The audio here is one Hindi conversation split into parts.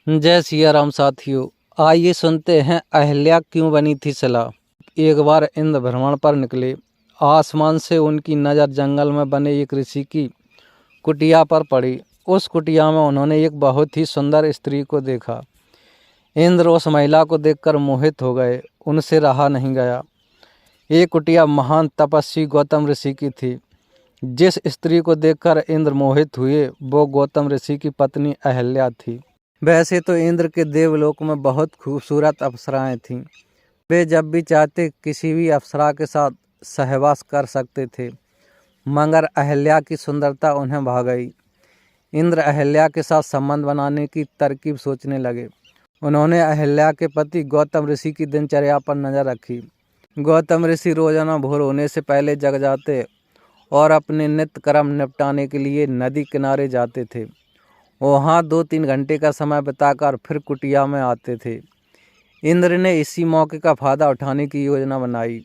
जय सिया राम साथियों। आइए सुनते हैं अहिल्या क्यों बनी थी सलाह। एक बार इंद्र भ्रमण पर निकले। आसमान से उनकी नज़र जंगल में बने एक ऋषि की कुटिया पर पड़ी। उस कुटिया में उन्होंने एक बहुत ही सुंदर स्त्री को देखा। इंद्र उस महिला को देखकर मोहित हो गए, उनसे रहा नहीं गया। ये कुटिया महान तपस्वी गौतम ऋषि की थी। जिस स्त्री को देखकर इंद्र मोहित हुए वो गौतम ऋषि की पत्नी अहिल्या थी। वैसे तो इंद्र के देवलोक में बहुत खूबसूरत अप्सराएं थीं। वे जब भी चाहते किसी भी अप्सरा के साथ सहवास कर सकते थे, मगर अहिल्या की सुंदरता उन्हें भा गई। इंद्र अहिल्या के साथ संबंध बनाने की तरकीब सोचने लगे। उन्होंने अहिल्या के पति गौतम ऋषि की दिनचर्या पर नज़र रखी। गौतम ऋषि रोजाना भोर होने से पहले जग जाते और अपने नित्य कर्म निपटाने के लिए नदी किनारे जाते थे। वहाँ 2-3 घंटे का समय बिताकर फिर कुटिया में आते थे। इंद्र ने इसी मौके का फायदा उठाने की योजना बनाई।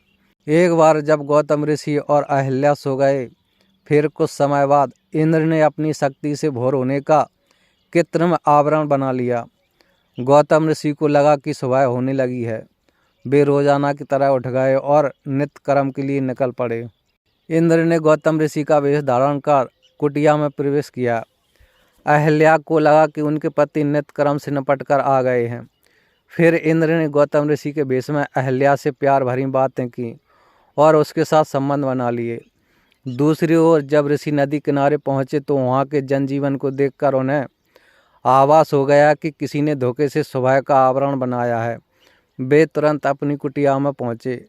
एक बार जब गौतम ऋषि और अहिल्या सो गए, फिर कुछ समय बाद इंद्र ने अपनी शक्ति से भोर होने का कृत्रिम आवरण बना लिया। गौतम ऋषि को लगा कि सुबह होने लगी है। वे रोजाना की तरह उठ गए और नित्य कर्म के लिए निकल पड़े। इंद्र ने गौतम ऋषि का वेश धारण कर कुटिया में प्रवेश किया। अहिल्या को लगा कि उनके पति नित्य कर्म से निपट कर आ गए हैं। फिर इंद्र ने गौतम ऋषि के भेष में अहिल्या से प्यार भरी बातें की और उसके साथ संबंध बना लिए। दूसरी ओर जब ऋषि नदी किनारे पहुंचे तो वहां के जनजीवन को देखकर उन्हें आभास हो गया कि किसी ने धोखे से सुबह का आवरण बनाया है। वे तुरंत अपनी कुटिया में पहुंचे,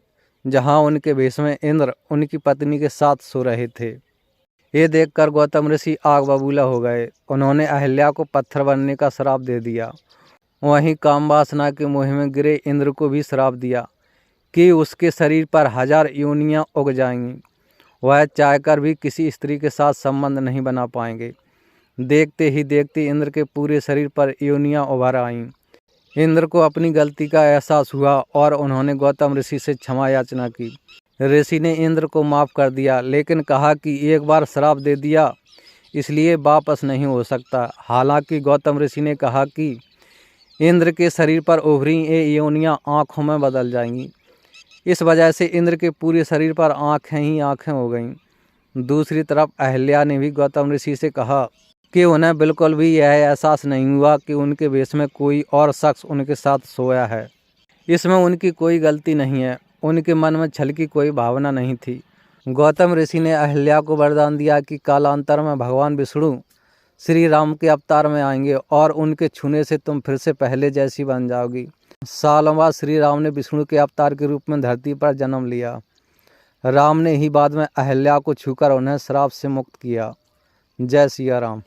जहां उनके भेष में इंद्र उनकी पत्नी के साथ सो रहे थे। ये देखकर गौतम ऋषि आग बबूला हो गए। उन्होंने अहिल्या को पत्थर बनने का श्राप दे दिया। वहीं काम वासना के मोह में गिरे इंद्र को भी श्राप दिया कि उसके शरीर पर 1000 योनियां उग जाएंगी। वह चाहकर भी किसी स्त्री के साथ संबंध नहीं बना पाएंगे। देखते ही देखते इंद्र के पूरे शरीर पर योनियां उभर आईं। इंद्र को अपनी गलती का एहसास हुआ और उन्होंने गौतम ऋषि से क्षमा याचना की। ऋषि ने इंद्र को माफ़ कर दिया, लेकिन कहा कि एक बार श्राप दे दिया इसलिए वापस नहीं हो सकता। हालांकि गौतम ऋषि ने कहा कि इंद्र के शरीर पर उभरी ये योनियां आँखों में बदल जाएंगी। इस वजह से इंद्र के पूरे शरीर पर आँखें ही आँखें हो गईं। दूसरी तरफ अहिल्या ने भी गौतम ऋषि से कहा कि उन्हें बिल्कुल भी यह एहसास नहीं हुआ कि उनके भेष में कोई और शख्स उनके साथ सोया है। इसमें उनकी कोई गलती नहीं है। उनके मन में छल की कोई भावना नहीं थी। गौतम ऋषि ने अहिल्या को वरदान दिया कि कालांतर में भगवान विष्णु श्री राम के अवतार में आएंगे और उनके छूने से तुम फिर से पहले जैसी बन जाओगी। सालों बाद श्री राम ने विष्णु के अवतार के रूप में धरती पर जन्म लिया। राम ने ही बाद में अहिल्या को छूकर उन्हें श्राप से मुक्त किया। जय सिया राम।